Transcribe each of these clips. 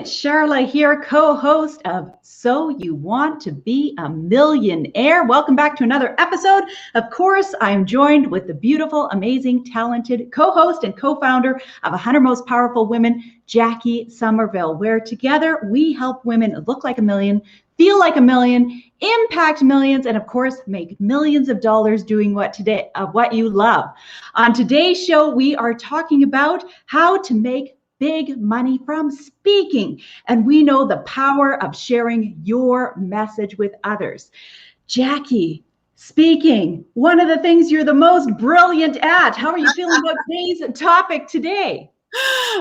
It's Sharla here, co-host of So You Want to Be a Millionaire. Welcome back to another episode. Of course, I'm joined with the beautiful, amazing, talented co-host and co-founder of 100 Most Powerful Women, Jacquie Somerville, where together we help women look like a million, feel like a million, impact millions, and of course, make millions of dollars doing what you love. On today's show, we are talking about how to make big money from speaking. And we know the power of sharing your message with others. Jacquie, speaking, one of the things you're the most brilliant at. How are you feeling about today's topic today?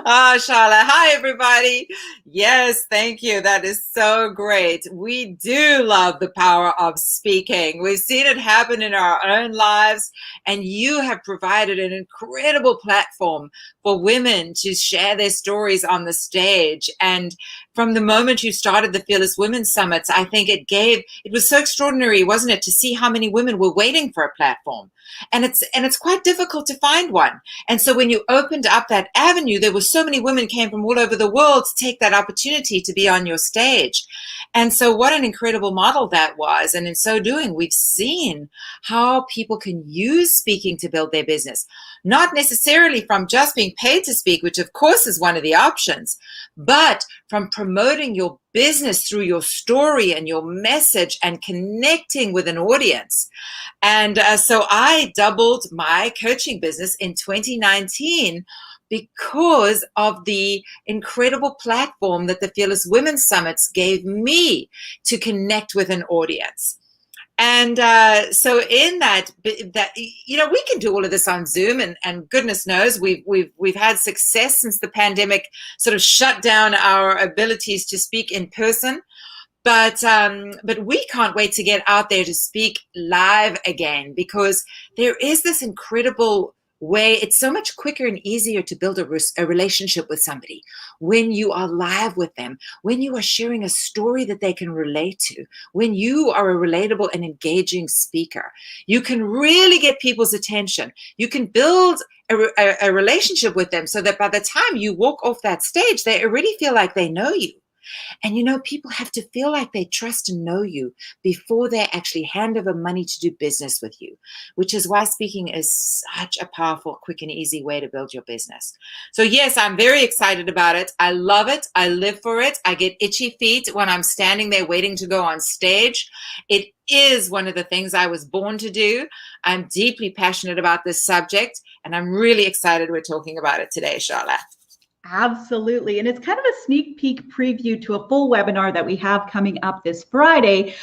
Oh, Sharla. Hi, everybody. Yes, thank you. That is so great. We do love the power of speaking. We've seen it happen in our own lives, and you have provided an incredible platform for women to share their stories on the stage. And from the moment you started the Fearless Women's Summits, I think it was so extraordinary, wasn't it, to see how many women were waiting for a platform. And it's quite difficult to find one. And so when you opened up that avenue, there were so many women came from all over the world to take that opportunity to be on your stage. And so what an incredible model that was. And in so doing, we've seen how people can use speaking to build their business, not necessarily from just being paid to speak, which of course is one of the options, but from promoting your business through your story and your message and connecting with an audience. And so I doubled my coaching business in 2019 because of the incredible platform that the Fearless Women's Summits gave me to connect with an audience. And so in that, you know, we can do all of this on Zoom, and goodness knows we've had success since the pandemic sort of shut down our abilities to speak in person. But we can't wait to get out there to speak live again, because there is this incredible way. It's so much quicker and easier to build a relationship with somebody when you are live with them, when you are sharing a story that they can relate to, when you are a relatable and engaging speaker. You can really get people's attention. You can build a relationship with them so that by the time you walk off that stage, they already feel like they know you. And you know, people have to feel like they trust and know you before they actually hand over money to do business with you, which is why speaking is such a powerful, quick, and easy way to build your business. So yes, I'm very excited about it. I love it. I live for it. I get itchy feet when I'm standing there waiting to go on stage. It is one of the things I was born to do. I'm deeply passionate about this subject, and I'm really excited we're talking about it today, Sharla. Absolutely. And it's kind of a sneak peek preview to a full webinar that we have coming up this Friday,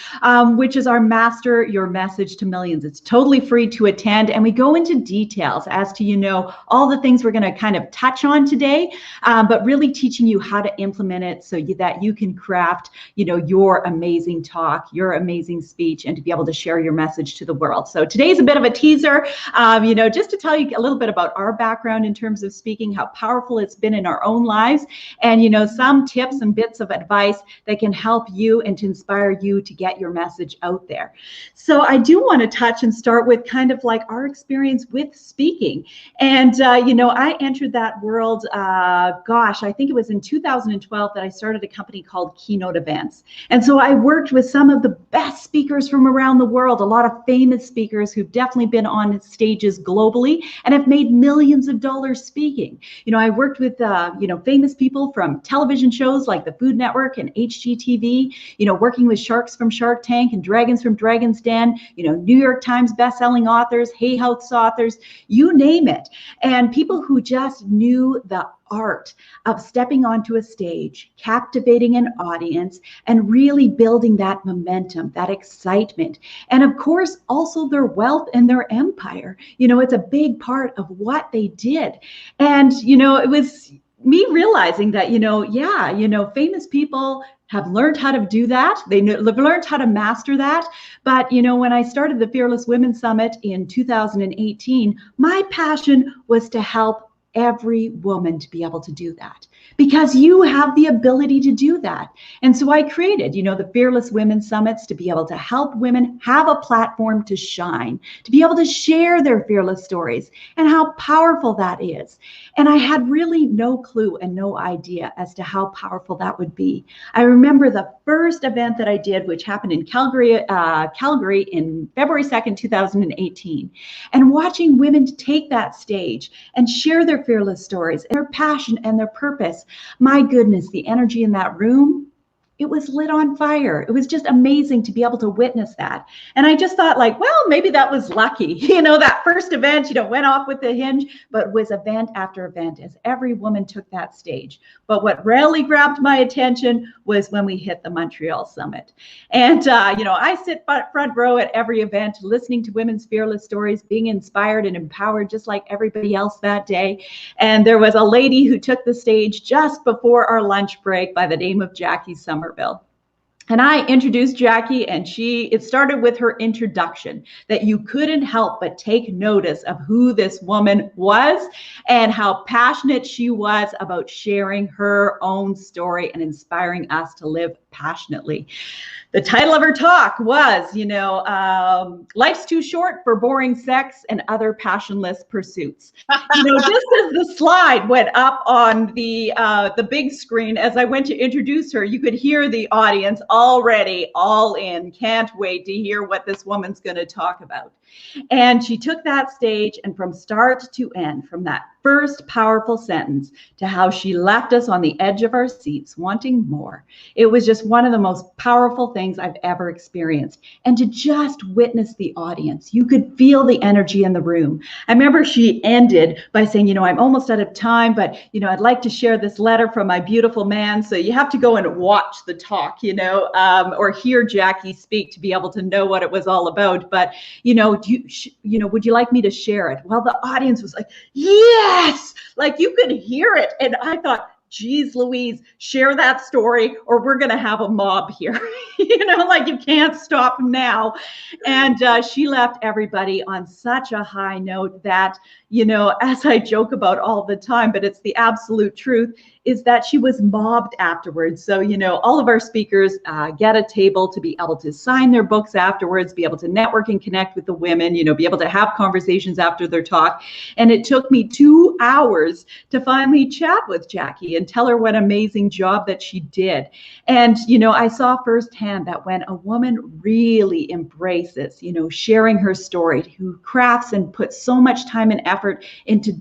which is our Master Your Message to Millions. It's totally free to attend. And we go into details as to, you know, all the things we're going to kind of touch on today, but really teaching you how to implement it so that you can craft, you know, your amazing talk, your amazing speech, and to be able to share your message to the world. So today's a bit of a teaser, you know, just to tell you a little bit about our background in terms of speaking, how powerful it's been in our own lives, and you know, some tips and bits of advice that can help you and to inspire you to get your message out there. So I do want to touch and start with kind of like our experience with speaking. And you know, I entered that world, gosh, I think it was in 2012 that I started a company called Keynote Events. And so I worked with some of the best speakers from around the world, a lot of famous speakers who've definitely been on stages globally and have made millions of dollars speaking. You know, I worked with you know, famous people from television shows like the Food Network and HGTV, you know, working with sharks from Shark Tank and dragons from Dragon's Den, you know, New York Times bestselling authors, Hay House authors, you name it. And people who just knew the art of stepping onto a stage, captivating an audience, and really building that momentum, that excitement. And of course, also their wealth and their empire. You know, it's a big part of what they did. And, you know, it was me realizing that, you know, yeah, you know, famous people have learned how to do that. They've learned how to master that. But, you know, when I started the Fearless Women's Summit in 2018, my passion was to help every woman to be able to do that. because you have the ability to do that. And so I created, the Fearless Women Summits to be able to help women have a platform to shine, to be able to share their fearless stories and how powerful that is. And I had really no clue and no idea as to how powerful that would be. I remember the first event that I did, which happened in Calgary in February 2nd, 2018, and watching women take that stage and share their fearless stories, their passion and their purpose. My goodness, the energy in that room, it was lit on fire. It was just amazing to be able to witness that. And I just thought well, maybe that was lucky. That first event, went off with the hinge, but it was event after event as every woman took that stage. But what really grabbed my attention was when we hit the Montreal Summit. And, I sit front row at every event, listening to women's fearless stories, being inspired and empowered just like everybody else that day. And there was a lady who took the stage just before our lunch break by the name of Jacquie Somerville. And I introduced Jacquie, and it started with her introduction, that you couldn't help but take notice of who this woman was and how passionate she was about sharing her own story and inspiring us to live passionately. The title of her talk was, life's too short for boring sex and other passionless pursuits. Just as the slide went up on the big screen, as I went to introduce her, you could hear the audience already all in. Can't wait to hear what this woman's going to talk about. And she took that stage, and from start to end, from that first powerful sentence to how she left us on the edge of our seats wanting more, it was just one of the most powerful things I've ever experienced. And to just witness the audience, you could feel the energy in the room. I remember she ended by saying, I'm almost out of time, but I'd like to share this letter from my beautiful man. So you have to go and watch the talk, or hear Jacquie speak to be able to know what it was all about. But would you like me to share it? Well, the audience was like, yes, you could hear it. And I thought, geez Louise, share that story or we're going to have a mob here. You can't stop now. And she left everybody on such a high note that, as I joke about all the time, but it's the absolute truth, is that she was mobbed afterwards. So, all of our speakers get a table to be able to sign their books afterwards, be able to network and connect with the women, be able to have conversations after their talk. And it took me 2 hours to finally chat with Jacquie and tell her what an amazing job that she did. And, I saw firsthand that when a woman really embraces, sharing her story, who crafts and puts so much time and effort into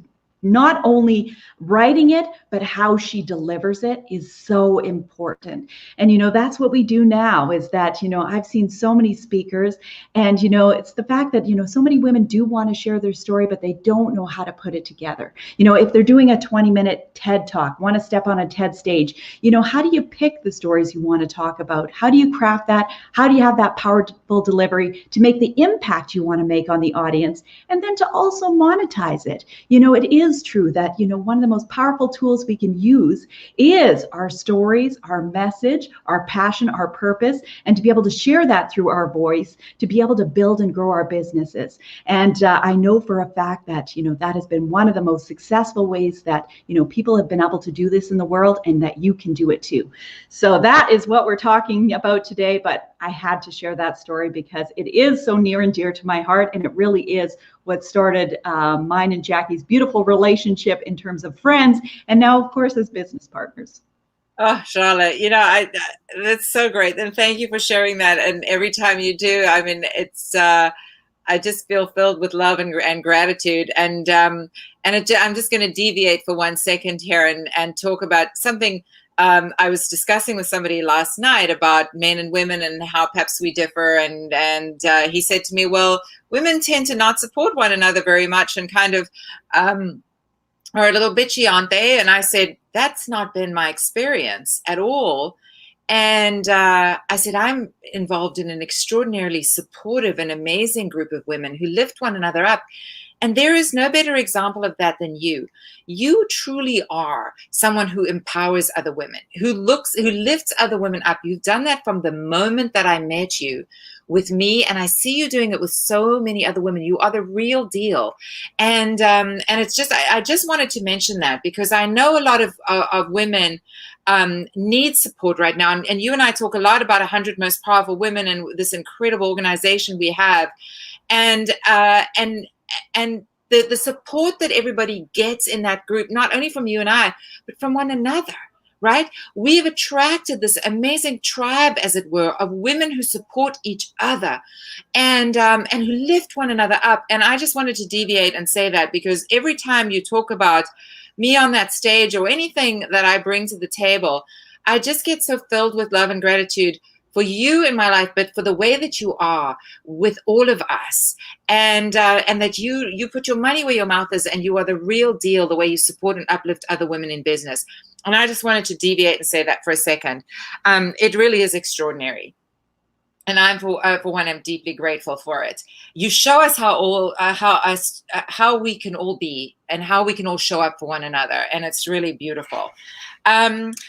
not only writing it, but how she delivers it is so important. And, that's what we do now is that, I've seen so many speakers and, it's the fact that, so many women do want to share their story, but they don't know how to put it together. If they're doing a 20-minute TED talk, want to step on a TED stage, how do you pick the stories you want to talk about? How do you craft that? How do you have that powerful delivery to make the impact you want to make on the audience? And then to also monetize it. It is true that, one of the most powerful tools we can use is our stories, our message, our passion, our purpose, and to be able to share that through our voice, to be able to build and grow our businesses. And I know for a fact that, that has been one of the most successful ways that, people have been able to do this in the world and that you can do it too. So that is what we're talking about today, but I had to share that story because it is so near and dear to my heart, and it really is what started mine and Jacquie's beautiful relationship in terms of friends, and now, of course, as business partners. Oh, Sharla, that's so great, and thank you for sharing that. And every time you do, I mean, it's I just feel filled with love and gratitude. And I'm just going to deviate for 1 second here and talk about something. I was discussing with somebody last night about men and women and how perhaps we differ. And he said to me, well, women tend to not support one another very much and kind of are a little bitchy, aren't they? And I said, that's not been my experience at all. And I said, I'm involved in an extraordinarily supportive and amazing group of women who lift one another up. And there is no better example of that than you. You truly are someone who empowers other women, who lifts other women up. You've done that from the moment that I met you with me, and I see you doing it with so many other women. You are the real deal. And it's just, I just wanted to mention that because I know a lot of women need support right now. And you and I talk a lot about 100 Most Powerful Women and this incredible organization we have. And the support that everybody gets in that group, not only from you and I, but from one another, right? We've attracted this amazing tribe, as it were, of women who support each other and who lift one another up. And I just wanted to deviate and say that because every time you talk about me on that stage or anything that I bring to the table, I just get so filled with love and gratitude for you in my life, but for the way that you are with all of us, and that you put your money where your mouth is, and you are the real deal, the way you support and uplift other women in business. And I just wanted to deviate and say that for a second. It really is extraordinary. And I'm for one, I'm deeply grateful for it. You show us how we can all be and how we can all show up for one another, and it's really beautiful.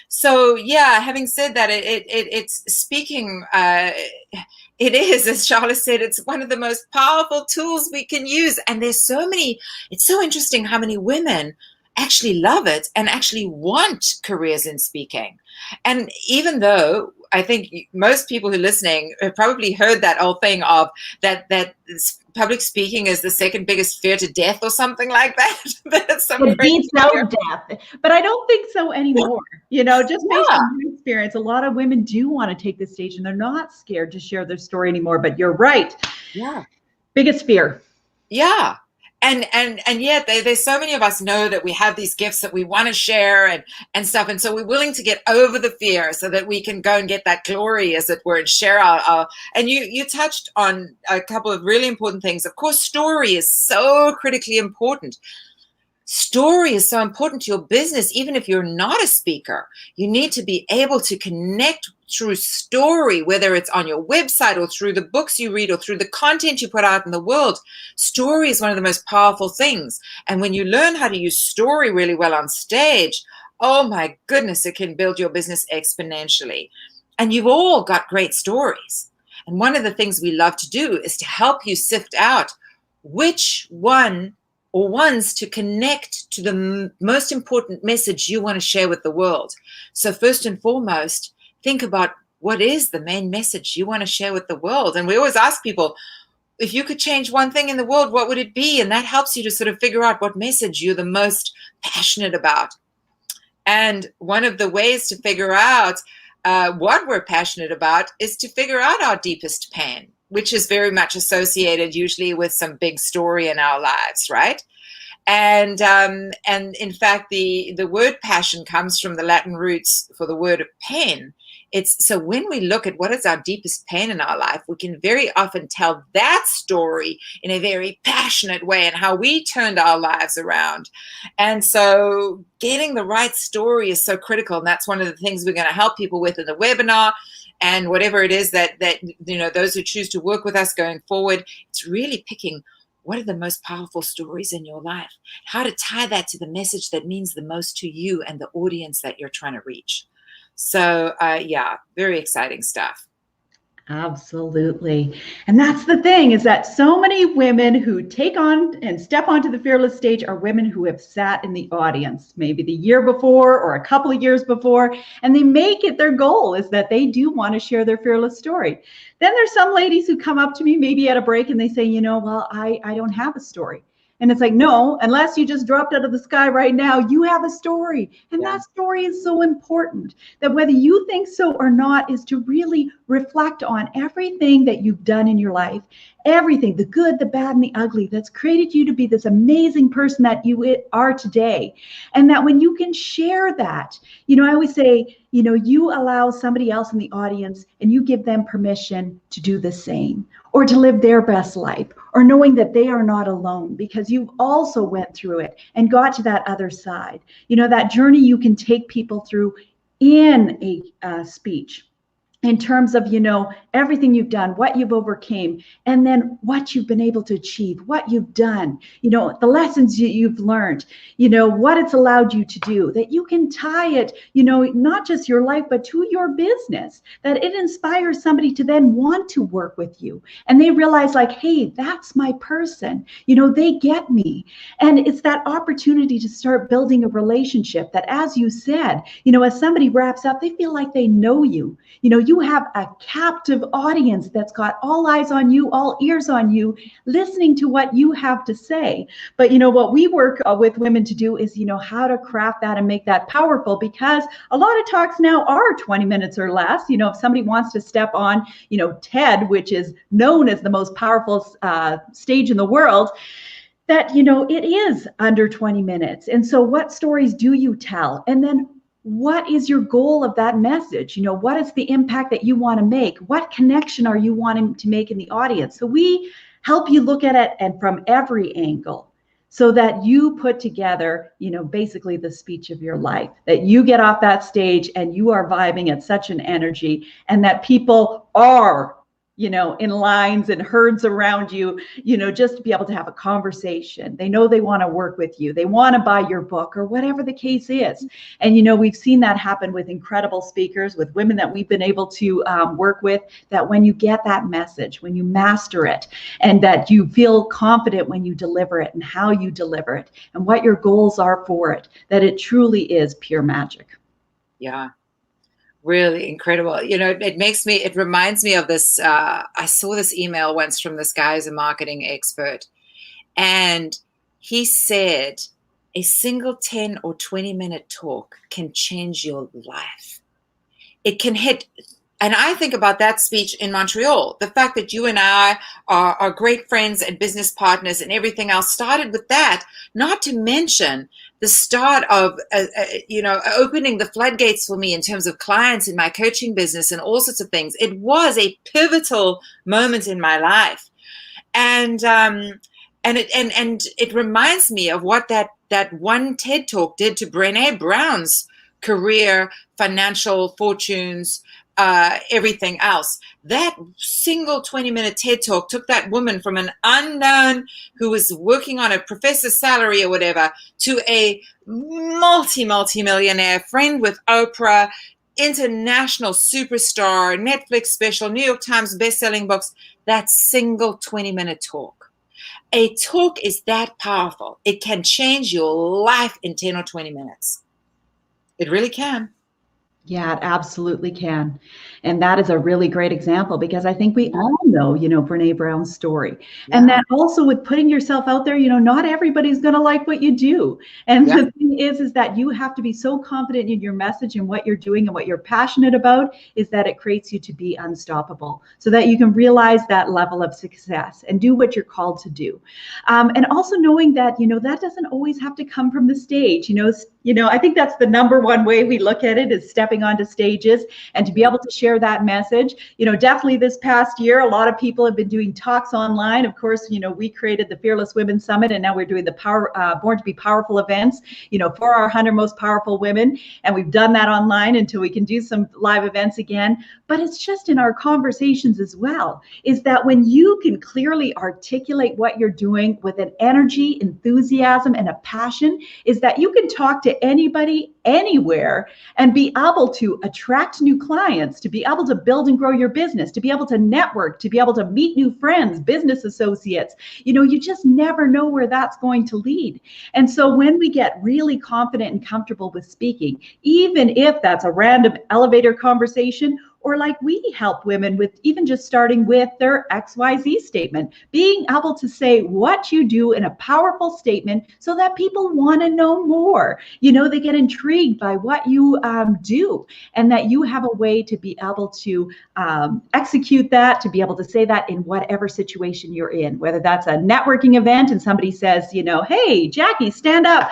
So yeah, having said that, it's speaking. It is, as Sharla said, it's one of the most powerful tools we can use, and there's so many. It's so interesting how many women actually love it and actually want careers in speaking. And even though I think most people who are listening have probably heard that old thing of that public speaking is the second biggest fear to death or something like that. It beats out death. But I don't think so anymore. You know, just based on my experience, a lot of women do want to take the stage and they're not scared to share their story anymore. But you're right. Yeah. Biggest fear. Yeah. And yet there's so many of us know that we have these gifts that we want to share and stuff. And so we're willing to get over the fear so that we can go and get that glory, as it were, and share our and you touched on a couple of really important things. Of course, story is so critically important. Story is so important to your business. Even if you're not a speaker, you need to be able to connect through story, whether it's on your website or through the books you read or through the content you put out in the world. Story is one of the most powerful things. And when you learn how to use story really well on stage, oh my goodness, it can build your business exponentially. And you've all got great stories. And one of the things we love to do is to help you sift out which one or ones to connect to the most important message you want to share with the world. So first and foremost, think about what is the main message you want to share with the world. And we always ask people, if you could change one thing in the world, what would it be? And that helps you to sort of figure out what message you're the most passionate about. And one of the ways to figure out what we're passionate about is to figure out our deepest pain, which is very much associated usually with some big story in our lives, right? And in fact, the word passion comes from the Latin roots for the word pain. So when we look at what is our deepest pain in our life, we can very often tell that story in a very passionate way and how we turned our lives around. And so getting the right story is so critical. And that's one of the things we're going to help people with in the webinar. And whatever it is that you know, those who choose to work with us going forward, it's really picking what are the most powerful stories in your life, how to tie that to the message that means the most to you and the audience that you're trying to reach. So yeah, very exciting stuff. Absolutely. And that's the thing, is that so many women who take on and step onto the Fearless stage are women who have sat in the audience maybe the year before or a couple of years before, and they make it their goal is that they do want to share their fearless story. Then there's some ladies who come up to me maybe at a break and they say, you know, well, I don't have a story. And it's like, no, unless you just dropped out of the sky right now, you have a story. And that story is so important that whether you think so or not is to really reflect on everything that you've done in your life, everything, the good, the bad, and the ugly that's created you to be this amazing person that you are today. And that when you can share that, you know, I always say, you know, you allow somebody else in the audience and you give them permission to do the same or to live their best life, or knowing that they are not alone because you've also went through it and got to that other side. You know, that journey you can take people through in a speech in terms of, everything you've done, what you've overcame, and then what you've been able to achieve, what you've done, the lessons you've learned, what it's allowed you to do, that you can tie it, not just your life, but to your business, that it inspires somebody to then want to work with you. And they realize like, hey, that's my person, they get me. And it's that opportunity to start building a relationship that, as you said, as somebody wraps up, they feel like they know you. You have a captive audience that's got all eyes on you, all ears on you, listening to what you have to say. But what we work with women to do is, how to craft that and make that powerful, because a lot of talks now are 20 minutes or less. If somebody wants to step on, TED, which is known as the most powerful stage in the world, that, it is under 20 minutes. And so what stories do you tell? And then what is your goal of that message? What is the impact that you want to make? What connection are you wanting to make in the audience? So we help you look at it and from every angle, so that you put together, basically the speech of your life, that you get off that stage and you are vibing at such an energy, and that people are, in lines and herds around you, just to be able to have a conversation. They know they want to work with you. They want to buy your book or whatever the case is. And, we've seen that happen with incredible speakers, with women that we've been able to work with, that when you get that message, when you master it, and that you feel confident when you deliver it and how you deliver it and what your goals are for it, that it truly is pure magic. Yeah. Really incredible. It reminds me of this. I saw this email once from this guy who's a marketing expert, and he said a single 10 or 20-minute talk can change your life. It can hit. And I think about that speech in Montreal. The fact that you and I are great friends and business partners and everything else started with that, not to mention the start of, opening the floodgates for me in terms of clients in my coaching business and all sorts of things. It was a pivotal moment in my life. And it reminds me of what that one TED Talk did to Brené Brown's career, financial fortunes, everything else. That single 20-minute TED Talk took that woman from an unknown who was working on a professor's salary or whatever to a multi-millionaire, friend with Oprah, international superstar, Netflix special, New York Times best-selling books. That single 20-minute talk. A talk is that powerful. It can change your life in 10 or 20 minutes. It really can. Yeah, it absolutely can. And that is a really great example, because I think we all know, Brené Brown's story. Yeah. And that also with putting yourself out there, not everybody's going to like what you do. And the thing is that you have to be so confident in your message and what you're doing and what you're passionate about, is that it creates you to be unstoppable, so that you can realize that level of success and do what you're called to do. And also knowing that, that doesn't always have to come from the stage. I think that's the number one way we look at it, is stepping onto stages and to be able to share that message. Definitely this past year, a lot of people have been doing talks online. Of course, we created the Fearless Women Summit, and now we're doing the Born to Be Powerful events, for our 100 most powerful women. And we've done that online until we can do some live events again. But it's just in our conversations as well, is that when you can clearly articulate what you're doing with an energy, enthusiasm, and a passion, is that you can talk to anybody, anywhere, and be able to attract new clients, to be able to build and grow your business, to be able to network, to be able to meet new friends, business associates. You just never know where that's going to lead. And so when we get really confident and comfortable with speaking, even if that's a random elevator conversation, or like we help women with, even just starting with their XYZ statement, being able to say what you do in a powerful statement so that people want to know more. They get intrigued by what you do, and that you have a way to be able to execute that, to be able to say that in whatever situation you're in, whether that's a networking event and somebody says, hey, Jacquie, stand up,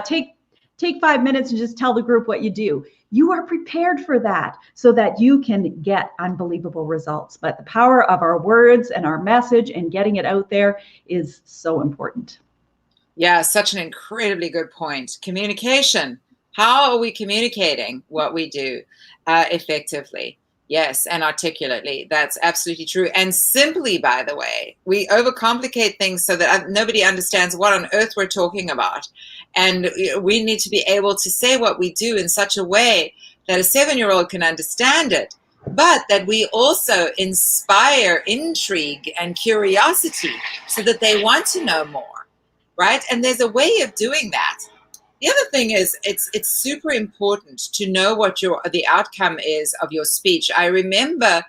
take 5 minutes and just tell the group what you do. You are prepared for that so that you can get unbelievable results. But the power of our words and our message and getting it out there is so important. Yeah, such an incredibly good point. Communication. How are we communicating what we do effectively? Yes, and articulately. That's absolutely true. And simply, by the way, we overcomplicate things so that nobody understands what on earth we're talking about. And we need to be able to say what we do in such a way that a 7-year-old can understand it, but that we also inspire intrigue and curiosity so that they want to know more, right? And there's a way of doing that. The other thing is it's super important to know what the outcome is of your speech. I remember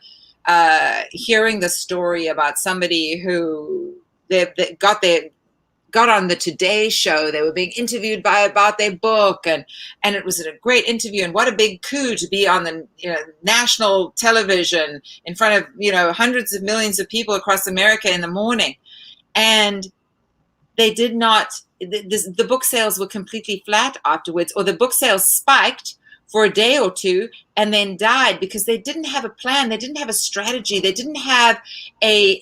hearing the story about somebody who they got on the Today Show. They were being interviewed about their book, and it was a great interview. And what a big coup to be on the national television in front of hundreds of millions of people across America in the morning, and they did not. The book sales were completely flat afterwards, or the book sales spiked for a day or two and then died because they didn't have a plan. They didn't have a strategy. They didn't have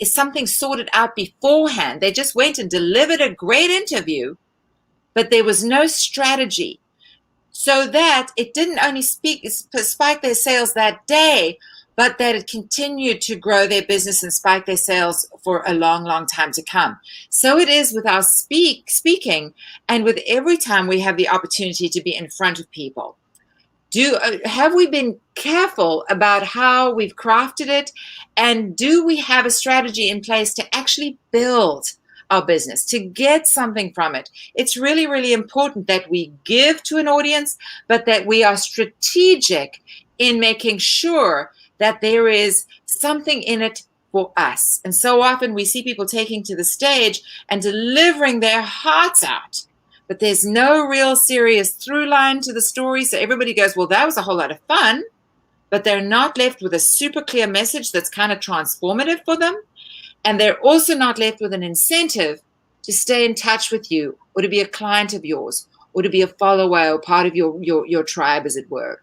something sorted out beforehand. They just went and delivered a great interview, but there was no strategy. So that it didn't only spike their sales that day, but that it continued to grow their business and spike their sales for a long, long time to come. So it is with our speaking, and with every time we have the opportunity to be in front of people. Have we been careful about how we've crafted it? And do we have a strategy in place to actually build our business, to get something from it? It's really, really important that we give to an audience, but that we are strategic in making sure that there is something in it for us. And so often we see people taking to the stage and delivering their hearts out, but there's no real serious through line to the story. So everybody goes, well, that was a whole lot of fun, but they're not left with a super clear message that's kind of transformative for them. And they're also not left with an incentive to stay in touch with you, or to be a client of yours, or to be a follower or part of your tribe, as it were.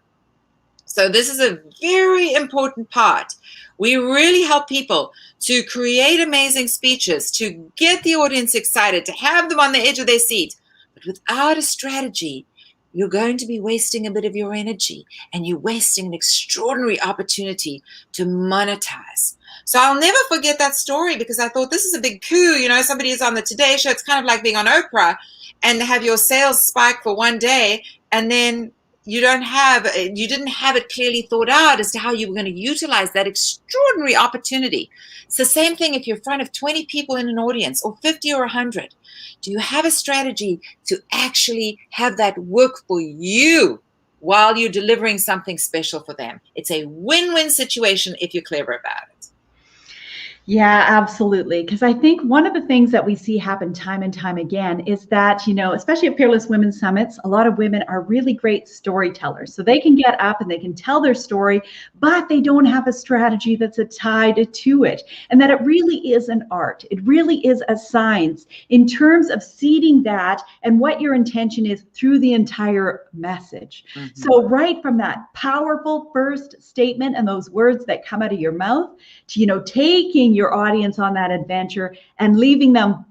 So this is a very important part. We really help people to create amazing speeches, to get the audience excited, to have them on the edge of their seat. But without a strategy, you're going to be wasting a bit of your energy, and you're wasting an extraordinary opportunity to monetize. So I'll never forget that story, because I thought, this is a big coup. Somebody is on the Today Show. It's kind of like being on Oprah and have your sales spike for one day, and then you didn't have it clearly thought out as to how you were going to utilize that extraordinary opportunity. It's the same thing if you're in front of 20 people in an audience, or 50 or 100. Do you have a strategy to actually have that work for you while you're delivering something special for them? It's a win-win situation if you're clever about it. Yeah, absolutely. Because I think one of the things that we see happen time and time again is that, especially at Fearless Women Summits, a lot of women are really great storytellers. So they can get up and they can tell their story, but they don't have a strategy that's tied to it. And that it really is an art. It really is a science in terms of seeding that and what your intention is through the entire message. Mm-hmm. So right from that powerful first statement and those words that come out of your mouth to, taking your audience on that adventure and leaving them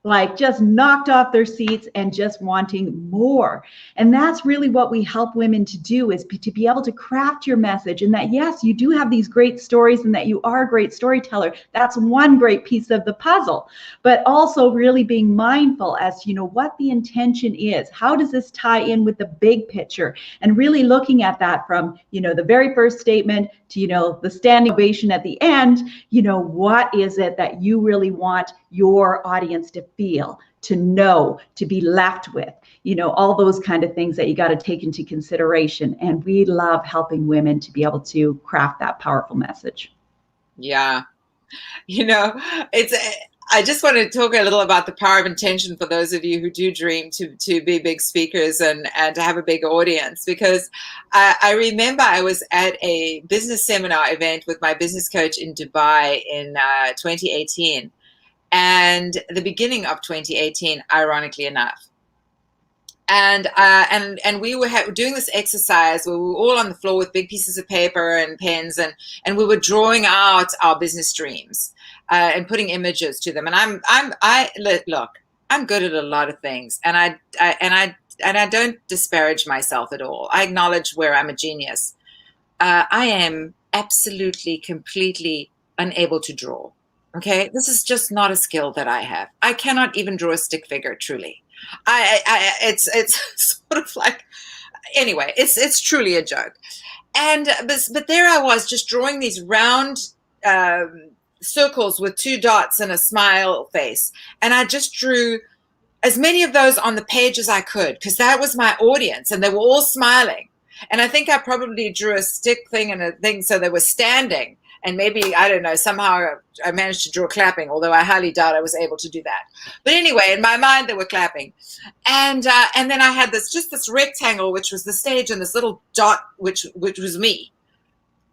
like just knocked off their seats and just wanting more. And that's really what we help women to do, is to be able to craft your message, and that, yes, you do have these great stories and that you are a great storyteller. That's one great piece of the puzzle, but also really being mindful as to, what the intention is. How does this tie in with the big picture? And really looking at that from, the very first statement to, the standing ovation at the end, what is it that you really want your audience to feel, to know, to be left with, all those kind of things that you got to take into consideration. And we love helping women to be able to craft that powerful message. Yeah. I just want to talk a little about the power of intention for those of you who do dream to be big speakers and to have a big audience, because I remember I was at a business seminar event with my business coach in Dubai in 2018. And the beginning of 2018, ironically enough. And we were doing this exercise where we were all on the floor with big pieces of paper and pens, and we were drawing out our business dreams and putting images to them. And look, I'm good at a lot of things, and I don't disparage myself at all. I acknowledge where I'm a genius. I am absolutely, completely unable to draw. Okay, this is just not a skill that I have. I cannot even draw a stick figure. Truly, it's sort of like, anyway. It's truly a joke. And but there I was, just drawing these round circles with 2 dots and a smile face, and I just drew as many of those on the page as I could, because that was my audience, and they were all smiling. And I think I probably drew a stick thing and a thing so they were standing. And maybe, I don't know, somehow I managed to draw clapping, although I highly doubt I was able to do that. But anyway, in my mind, they were clapping. And then I had this rectangle, which was the stage, and this little dot, which was me.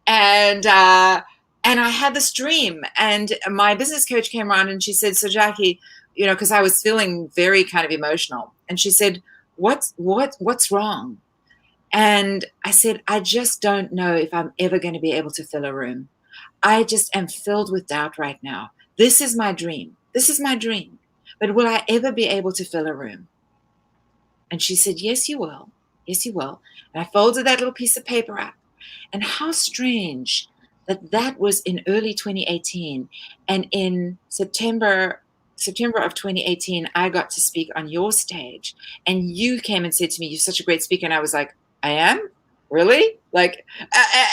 And I had this dream. And my business coach came around and she said, so Jacquie, because I was feeling very kind of emotional. And she said, what's wrong? And I said, I just don't know if I'm ever going to be able to fill a room. I just am filled with doubt right now. This is my dream. This is my dream. But will I ever be able to fill a room? And she said, yes, you will. Yes, you will. And I folded that little piece of paper up. And how strange that was in early 2018. And in September of 2018, I got to speak on your stage. And you came and said to me, you're such a great speaker. And I was like, I am? Really? Like,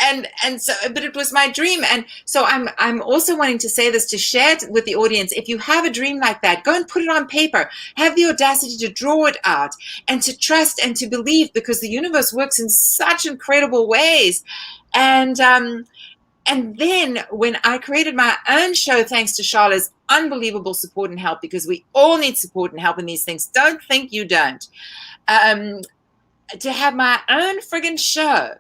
and so, but it was my dream. And so I'm also wanting to say this, to share it with the audience. If you have a dream like that, go and put it on paper. Have the audacity to draw it out and to trust and to believe, because the universe works in such incredible ways. And then when I created my own show, thanks to Sharla's unbelievable support and help, because we all need support and help in these things. Don't think you don't. To have my own friggin' show.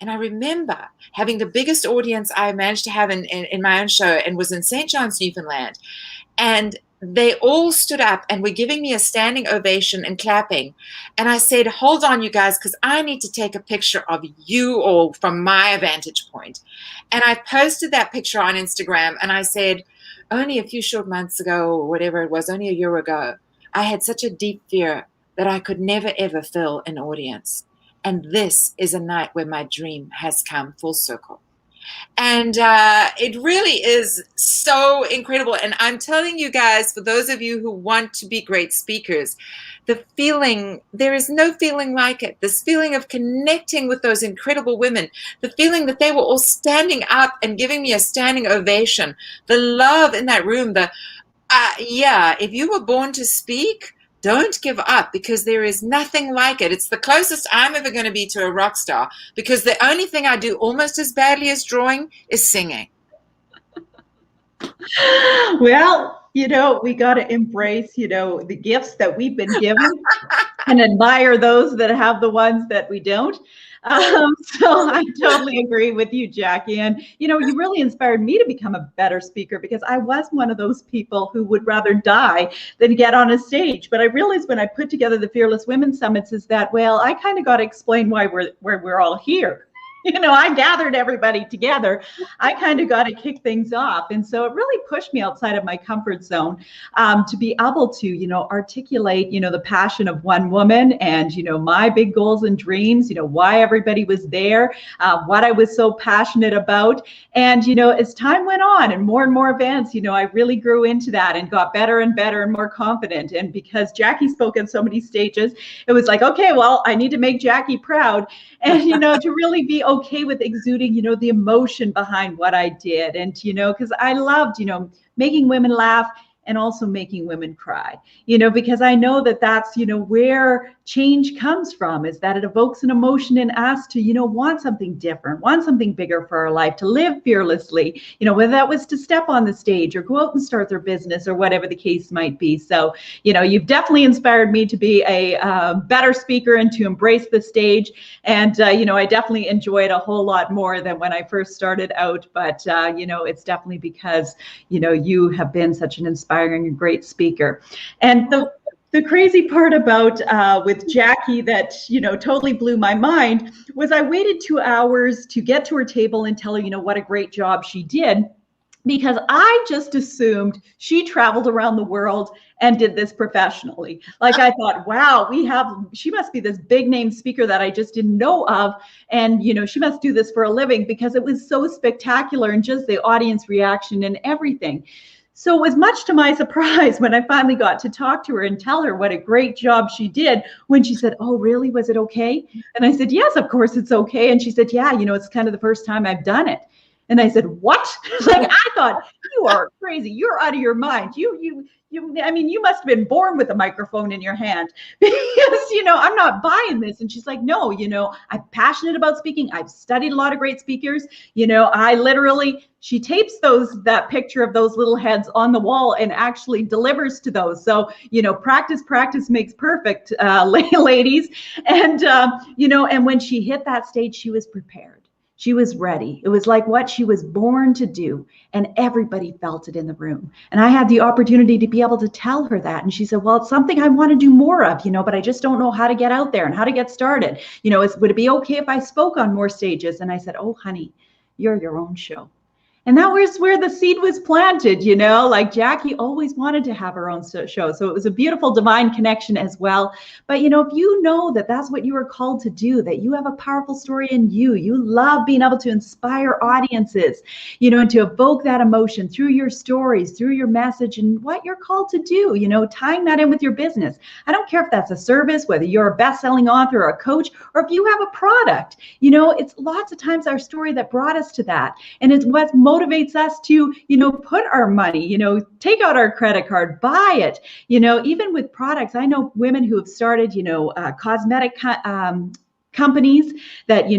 And I remember having the biggest audience I managed to have in my own show, and was in St. John's, Newfoundland. And they all stood up and were giving me a standing ovation and clapping. And I said, hold on, you guys, because I need to take a picture of you all from my vantage point. And I posted that picture on Instagram, and I said, only a few short months ago, or whatever it was, only a year ago, I had such a deep fear that I could never, ever fill an audience. And this is a night where my dream has come full circle. And it really is so incredible. And I'm telling you guys, for those of you who want to be great speakers, the feeling, there is no feeling like it. This feeling of connecting with those incredible women, the feeling that they were all standing up and giving me a standing ovation, the love in that room, if you were born to speak, don't give up, because there is nothing like it. It's the closest I'm ever going to be to a rock star, because the only thing I do almost as badly as drawing is singing. Well, we got to embrace, the gifts that we've been given and admire those that have the ones that we don't. So I totally agree with you, Jacquie. And, you really inspired me to become a better speaker, because I was one of those people who would rather die than get on a stage. But I realized when I put together the Fearless Women Summits is that, well, I kind of got to explain why we're all here. I gathered everybody together. I kind of got to kick things off. And so it really pushed me outside of my comfort zone to be able to, articulate, the passion of one woman and, my big goals and dreams, why everybody was there, what I was so passionate about. And, as time went on and more events, I really grew into that and got better and better and more confident. And because Jacquie spoke on so many stages, it was like, okay, well, I need to make Jacquie proud. And, to really be okay with exuding, the emotion behind what I did. And, because I loved, making women laugh and also making women cry, because I know that that's, where change comes from, is that it evokes an emotion in us to, want something different, want something bigger for our life, to live fearlessly, whether that was to step on the stage or go out and start their business or whatever the case might be. So, you've definitely inspired me to be a better speaker and to embrace the stage. And, I definitely enjoy it a whole lot more than when I first started out. But, it's definitely because, you have been such an inspiring and great speaker. And the crazy part about with Jacquie that, totally blew my mind was I waited 2 hours to get to her table and tell her, what a great job she did. because I just assumed she traveled around the world and did this professionally. Like I thought, wow, she must be this big name speaker that I just didn't know of. And, she must do this for a living, because it was so spectacular, and just the audience reaction and everything. So it was much to my surprise when I finally got to talk to her and tell her what a great job she did, when she said, "Oh, really? Was it okay?" And I said, "Yes, of course it's okay." And she said, "Yeah, it's kind of the first time I've done it." And I said, "What?" Like, I thought, "You are crazy. You're out of your mind. I mean, you must have been born with a microphone in your hand, because, I'm not buying this." And she's like, "No, I'm passionate about speaking. I've studied a lot of great speakers. I literally," she tapes that picture of those little heads on the wall and actually delivers to those. So, practice makes perfect, ladies. And, and when she hit that stage, she was prepared. She was ready. It was like what she was born to do, and everybody felt it in the room. And I had the opportunity to be able to tell her that. And she said, "Well, it's something I want to do more of, but I just don't know how to get out there and how to get started. Would it be okay if I spoke on more stages?" And I said, "Oh, honey, you're your own show." And that was where the seed was planted, like Jacquie always wanted to have her own show. So it was a beautiful divine connection as well. But, if you know that that's what you were called to do, that you have a powerful story in you, you love being able to inspire audiences, and to evoke that emotion through your stories, through your message, and what you're called to do, tying that in with your business. I don't care if that's a service, whether you're a best-selling author or a coach, or if you have a product, it's lots of times our story that brought us to that. And it's what motivates us to, put our money, take out our credit card, buy it, even with products. I know women who have started, cosmetic companies that,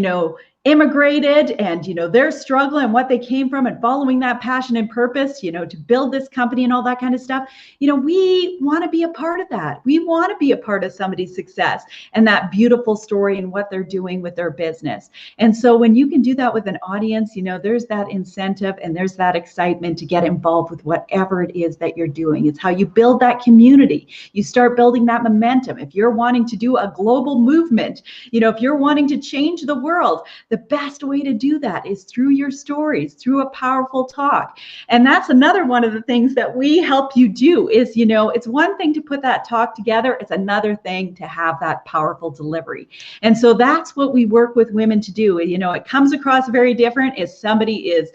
immigrated, and their struggle and what they came from, and following that passion and purpose, to build this company and all that kind of stuff. We want to be a part of that. We want to be a part of somebody's success and that beautiful story and what they're doing with their business. And so when you can do that with an audience, there's that incentive and there's that excitement to get involved with whatever it is that you're doing. It's how you build that community. You start building that momentum. If you're wanting to do a global movement, if you're wanting to change the world, the best way to do that is through your stories, through a powerful talk. And that's another one of the things that we help you do is, it's one thing to put that talk together. It's another thing to have that powerful delivery. And so that's what we work with women to do. It comes across very different if somebody is,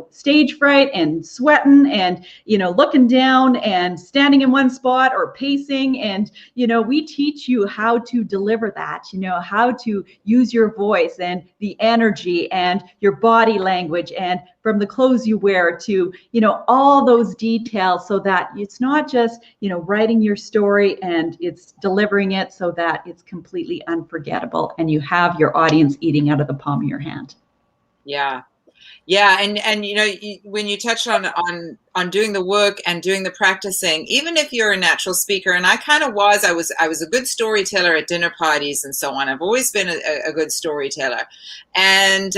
stage fright and sweating and, looking down and standing in one spot or pacing. And, we teach you how to deliver that, how to use your voice and the energy and your body language, and from the clothes you wear to, all those details, so that it's not just, writing your story and it's delivering it so that it's completely unforgettable and you have your audience eating out of the palm of your hand. Yeah. Yeah, and when you touched on doing the work and doing the practicing, even if you're a natural speaker, and I kind of was, I was a good storyteller at dinner parties and so on. I've always been a good storyteller, and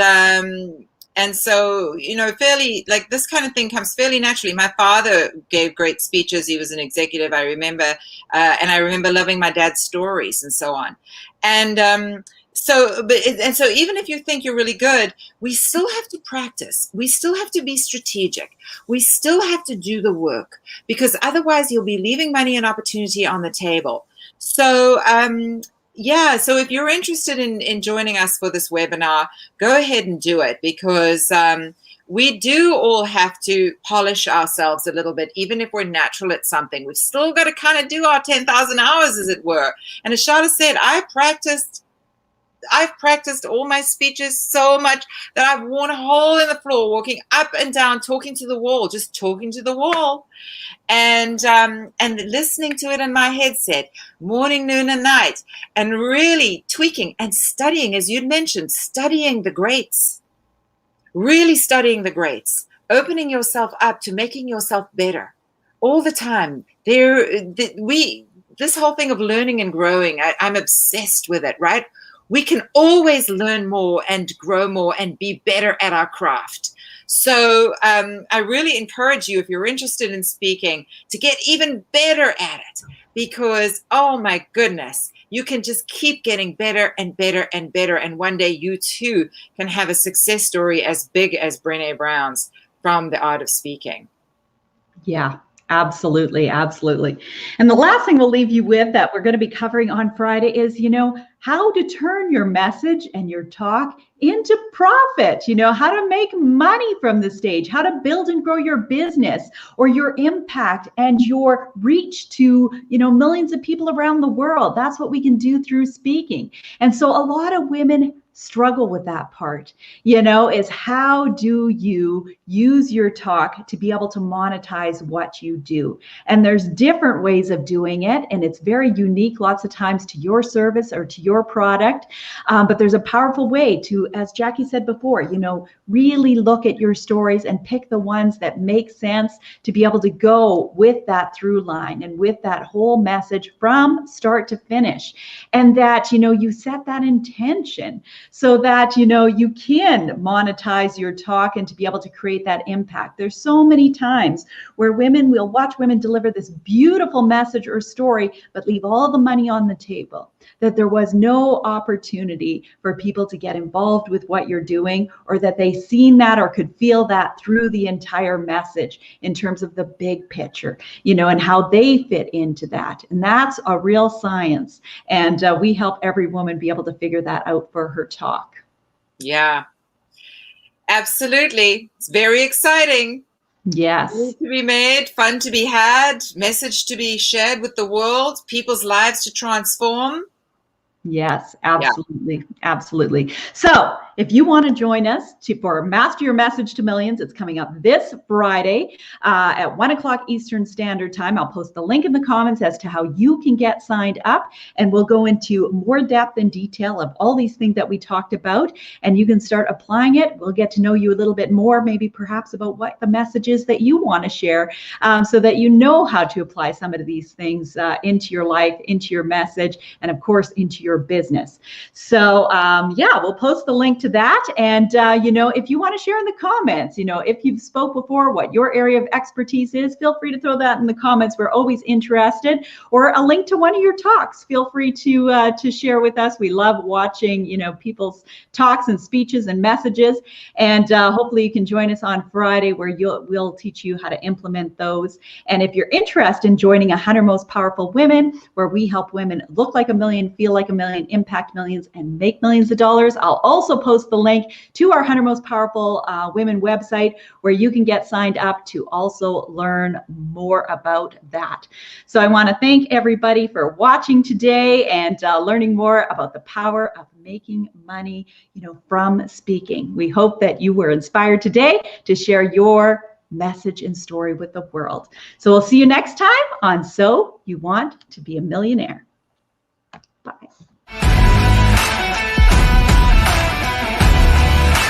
so fairly, like, this kind of thing comes fairly naturally. My father gave great speeches. He was an executive, I remember, and I remember loving my dad's stories and so on, and. So even if you think you're really good, we still have to practice. We still have to be strategic. We still have to do the work, because otherwise you'll be leaving money and opportunity on the table. So, so if you're interested in joining us for this webinar, go ahead and do it, because we do all have to polish ourselves a little bit, even if we're natural at something. We've still got to kind of do our 10,000 hours, as it were. And as Sharla said, I've practiced all my speeches so much that I've worn a hole in the floor, walking up and down, talking to the wall, just talking to the wall, and listening to it in my headset, morning, noon, and night, and really tweaking and studying, as you'd mentioned, studying the greats, really studying the greats, opening yourself up to making yourself better all the time. This whole thing of learning and growing, I'm obsessed with it, right? We can always learn more and grow more and be better at our craft. So I really encourage you, if you're interested in speaking, to get even better at it, because, oh my goodness, you can just keep getting better and better and better. And one day you too can have a success story as big as Brené Brown's. from the art of speaking. Yeah, absolutely. Absolutely. And the last thing we'll leave you with that we're going to be covering on Friday is, how to turn your message and your talk into profit, how to make money from the stage, how to build and grow your business or your impact and your reach to, millions of people around the world. That's what we can do through speaking. And so a lot of women struggle with that part, is how do you use your talk to be able to monetize what you do? And there's different ways of doing it. And it's very unique lots of times to your service or to your product. But there's a powerful way to, as Jacquie said before, really look at your stories and pick the ones that make sense to be able to go with that through line and with that whole message from start to finish. And that, you set that intention so that, you can monetize your talk and to be able to create that impact. There's so many times where we'll watch women deliver this beautiful message or story, but leave all the money on the table, that there was no opportunity for people to get involved with what you're doing, or that they seen that or could feel that through the entire message in terms of the big picture, and how they fit into that. And that's a real science. And we help every woman be able to figure that out for her talk. Yeah, absolutely. It's very exciting. Yes. Money to be made, fun to be had, message to be shared with the world, people's lives to transform. Yes, absolutely. Yeah. Absolutely. So if you want to join us for Master Your Message to Millions, it's coming up this Friday at 1 o'clock Eastern Standard Time. I'll post the link in the comments as to how you can get signed up, and we'll go into more depth and detail of all these things that we talked about, and you can start applying it. We'll get to know you a little bit more, maybe perhaps about what the message is that you want to share, so that you know how to apply some of these things into your life, into your message, and of course, into your business. So we'll post the link to that. And, if you want to share in the comments, if you've spoke before, what your area of expertise is, feel free to throw that in the comments. We're always interested. Or a link to one of your talks. Feel free to share with us. We love watching, people's talks and speeches and messages. And hopefully you can join us on Friday where we'll teach you how to implement those. And if you're interested in joining 100 Most Powerful Women, where we help women look like a million, feel like a million, impact millions, and make millions of dollars, I'll also post the link to our 100 Most Powerful Women website where you can get signed up to also learn more about that. So I want to thank everybody for watching today and learning more about the power of making money, from speaking. We hope that you were inspired today to share your message and story with the world. So we'll see you next time on So You Want to Be a Millionaire. Bye.